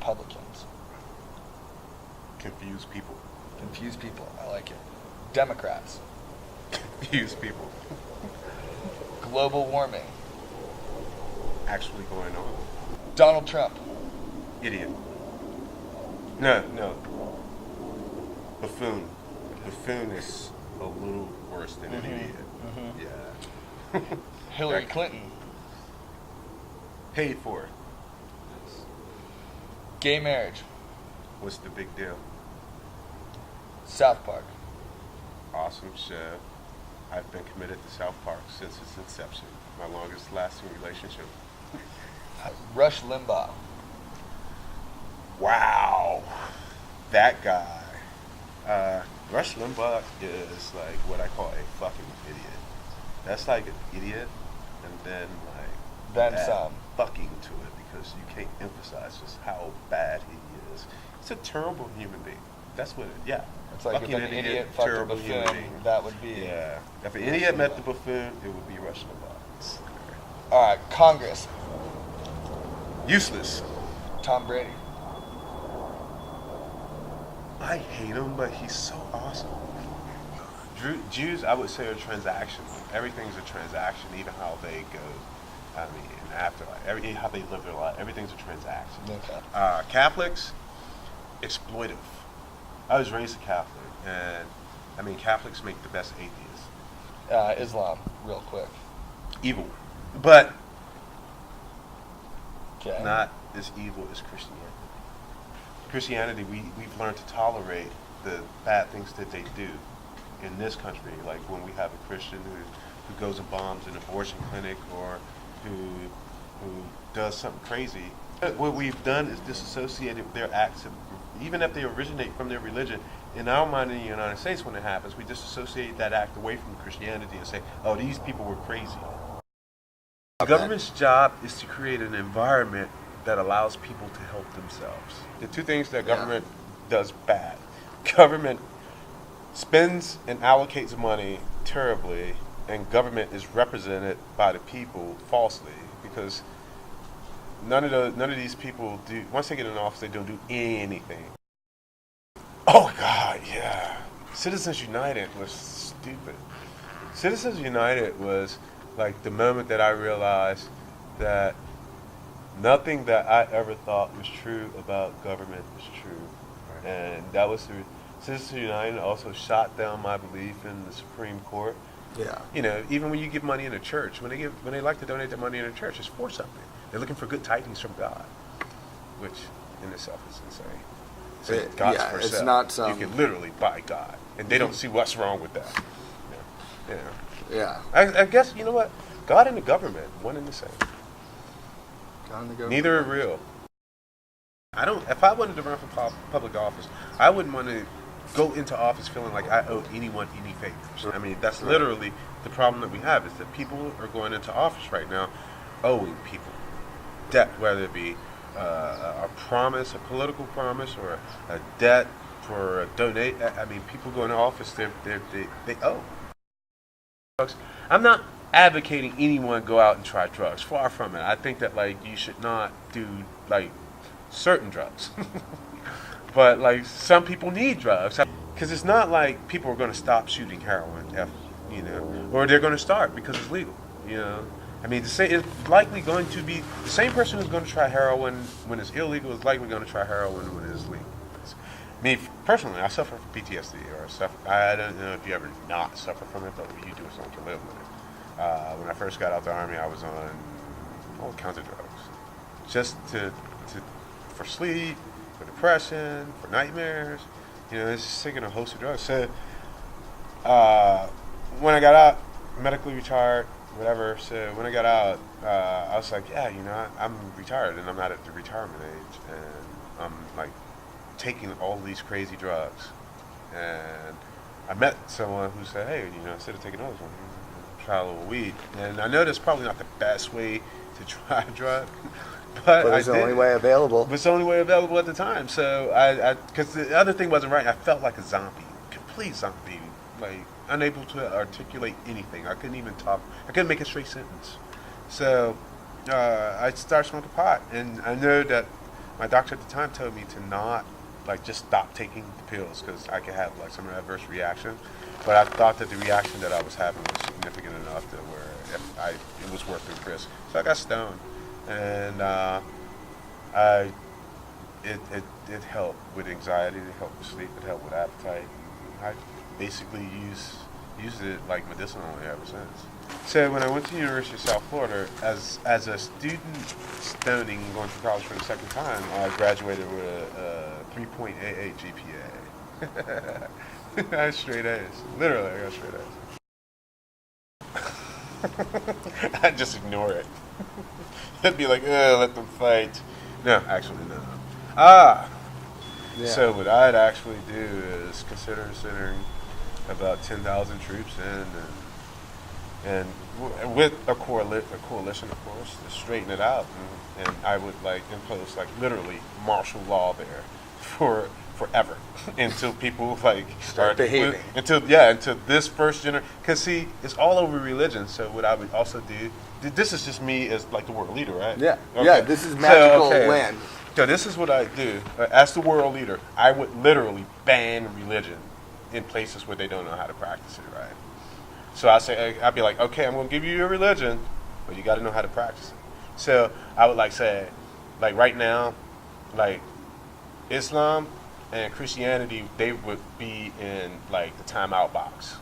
Republicans. Confused people. Confused people. I like it. Democrats. Confused people. Global warming. Actually going on. Donald Trump. Idiot. No. Buffoon. Buffoon is a little worse than an idiot. Yeah. Hillary Clinton. Paid for it. Gay marriage. What's the big deal? South Park. Awesome show. I've been committed to South Park since its inception. My longest lasting relationship. Rush Limbaugh. Wow. That guy. Rush Limbaugh is like what I call a fucking idiot. That's like an idiot and then like Then add some. fucking to it because you can't emphasize just how bad he is. He's a terrible human being. That's what it, yeah. It's like fucking if an idiot fucked a terrible human buffoon, being. that would be... Yeah. If an idiot met the buffoon, it would be Rush Limbaugh. Alright, Congress. Useless. Tom Brady. I hate him, but he's so awesome. Jews, I would say, are transactional. Everything's a transaction, even how they go. I mean, in afterlife, how they live their life. Everything's a transaction. Okay. Catholics, exploitive. I was raised a Catholic, and I mean, Catholics make the best atheists. Islam, real quick. Evil, but Okay. not as evil as Christianity. Christianity, we've learned to tolerate the bad things that they do in this country. Like when we have a Christian who goes and bombs an abortion clinic or who does something crazy. What we've done is disassociated their acts, even if they originate from their religion. In our mind in the United States, when it happens, we disassociate that act away from Christianity and say, oh, these people were crazy. The government's job is to create an environment that allows people to help themselves. The two things that government does bad. Government spends and allocates money terribly, and government is represented by the people falsely because none of these people do. Once they get in office, they don't do anything. Oh God, yeah. Citizens United was stupid. Citizens United was like the moment that I realized that nothing that I ever thought was true about government is true. Right. And that was the Citizens United also shot down my belief in the Supreme Court. Yeah. You know, even when you give money in a church, when they like to donate their money in a church, it's for something. They're looking for good tidings from God, which in itself is insane. So God's for it's sale. not some... You can literally buy God, and they don't see what's wrong with that. Yeah. I guess, you know what? God and the government, one and the same. God and the government. Neither are real. If I wanted to run for public office, I wouldn't want to go into office feeling like I owe anyone any favors. I mean, that's literally the problem that we have, is that people are going into office right now owing people debt, whether it be a promise, a political promise, or a debt for a donate. I mean, people go into office, they owe. I'm not advocating anyone go out and try drugs. Far from it. I think that like you should not do like certain drugs, but like some people need drugs because it's not like people are going to stop shooting heroin, or they're going to start because it's legal. I mean, it's likely going to be the same person who's going to try heroin when it's illegal is likely going to try heroin when it's legal. Me personally, I suffer from PTSD I don't know if you ever not suffer from it, but what you do is learn to live with it. When I first got out of the Army, I was on all kinds of drugs, just for sleep, for depression, for nightmares. It's just taking a host of drugs. So when I got out, medically retired, whatever. So when I got out, I was like, I'm retired and I'm not at the retirement age, and I'm like taking all these crazy drugs. And I met someone who said, hey, instead of taking those one, try a little weed. And I know that's probably not the best way to try a drug, but it's the only way available. But it's the only way available at the time. So because the other thing wasn't right. I felt like a zombie, complete zombie, like unable to articulate anything. I couldn't even talk. I couldn't make a straight sentence. So I started smoking pot, and I know that my doctor at the time told me to not like just stop taking the pills because I could have like some adverse reaction. But I thought that the reaction that I was having was significant enough to where it was worth the risk. So I got stoned, and it helped with anxiety, it helped with sleep, it helped with appetite. I basically used it like medicinally ever since. So when I went to the University of South Florida, as a student stoning going to college for the second time, I graduated with a 3.88 GPA. I had straight A's. Literally, I got straight A's. I'd just ignore it. I'd be like, let them fight. No, actually, no. Yeah. So what I'd actually do is consider sending about 10,000 troops in, and with a coalition, of course, to straighten it out, and I would like impose like literally martial law there forever until people like start behaving. Until this first generation, because see, it's all over religion. So what I would also do, this is just me as like the world leader, right? Yeah, okay. yeah. This is magical land. So this is what I do as the world leader. I would literally ban religion in places where they don't know how to practice it, right? So I'd be like, okay, I'm going to give you your religion, but you got to know how to practice it. So I would like say, like right now, like Islam and Christianity, they would be in like the timeout box.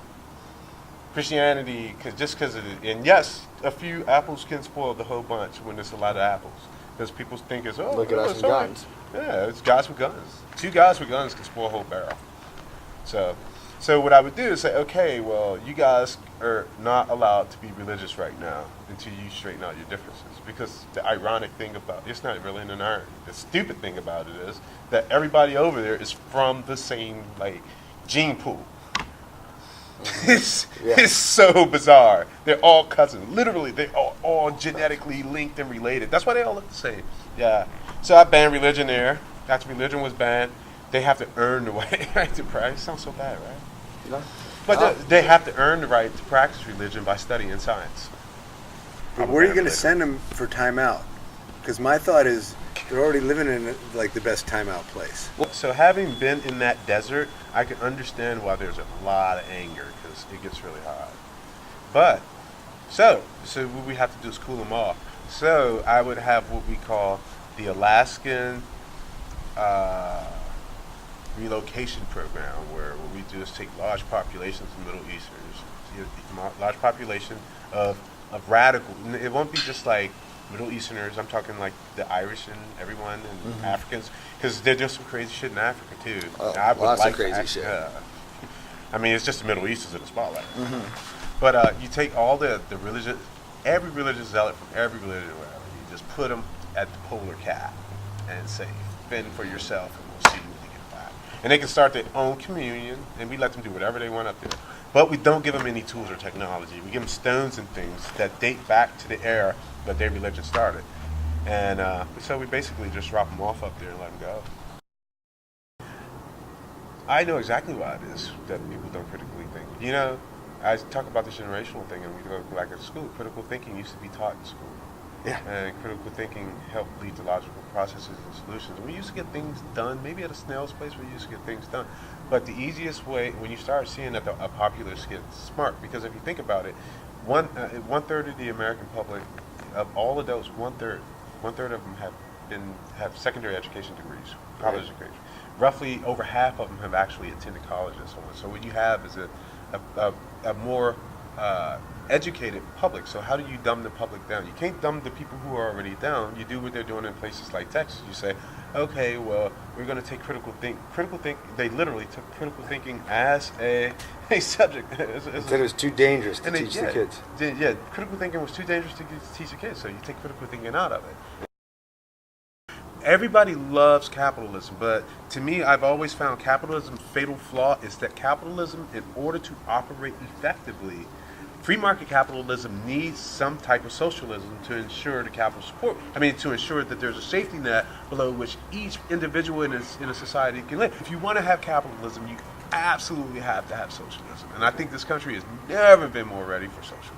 Christianity, because of it, and yes, a few apples can spoil the whole bunch when there's a lot of apples. Because people think it's, look at us with guns. Yeah, it's guys with guns. 2 guys with guns can spoil a whole barrel. So what I would do is say, okay, well, you guys are not allowed to be religious right now until you straighten out your differences. Because the ironic thing about it's not really an irony. The stupid thing about it is that everybody over there is from the same like gene pool. Mm-hmm. It's so bizarre. They're all cousins. Literally, they are all genetically linked and related. That's why they all look the same. Yeah. So I banned religion there. After religion was banned, they have to earn the right to practice. Sounds so bad, right? No. But they have to earn the right to practice religion by studying science. But where are you going to send them for timeout? Because my thought is they're already living in like the best timeout place. So having been in that desert, I can understand why there's a lot of anger because it gets really hot. But so what we have to do is cool them off. So I would have what we call the Alaskan relocation program, where what we do is take large populations of Middle Easterners, large population of radical. It won't be just like Middle Easterners. I'm talking like the Irish and everyone and Africans, because they're doing some crazy shit in Africa too. Oh, I would lots like of crazy shit. I mean, it's just the Middle East is in the spotlight. But you take all the religious, every religious zealot from every religion, whatever, you just put them at the polar cap and say, fend for yourself, and we'll see what you get back. And they can start their own communion, and we let them do whatever they want up there. But we don't give them any tools or technology. We give them stones and things that date back to the era that their religion started. And so we basically just drop them off up there and let them go. I know exactly why it is that people don't critically think. You know, I talk about the generational thing, and we go back at school. Critical thinking used to be taught in school. Yeah. And critical thinking helped lead to logical processes and solutions. We used to get things done, maybe at a snail's pace, we used to get things done. But the easiest way, when you start seeing that a populace get smart, because if you think about it, one third of the American public, of all adults, one third of them have secondary education degrees, college degrees. Roughly over half of them have actually attended college and so on. So what you have is a more educated public. So how do you dumb the public down? You can't dumb the people who are already down. You do what they're doing in places like Texas. You say, okay, well, we're going to take critical think. They literally took critical thinking as a subject. It was too dangerous to teach the kids. Yeah, critical thinking was too dangerous to teach the kids. So you take critical thinking out of it. Everybody loves capitalism, but to me, I've always found capitalism's fatal flaw is that capitalism, in order to operate effectively, free market capitalism needs some type of socialism to ensure the capital support. To ensure that there's a safety net below which each individual in a society can live. If you want to have capitalism, you absolutely have to have socialism. And I think this country has never been more ready for socialism.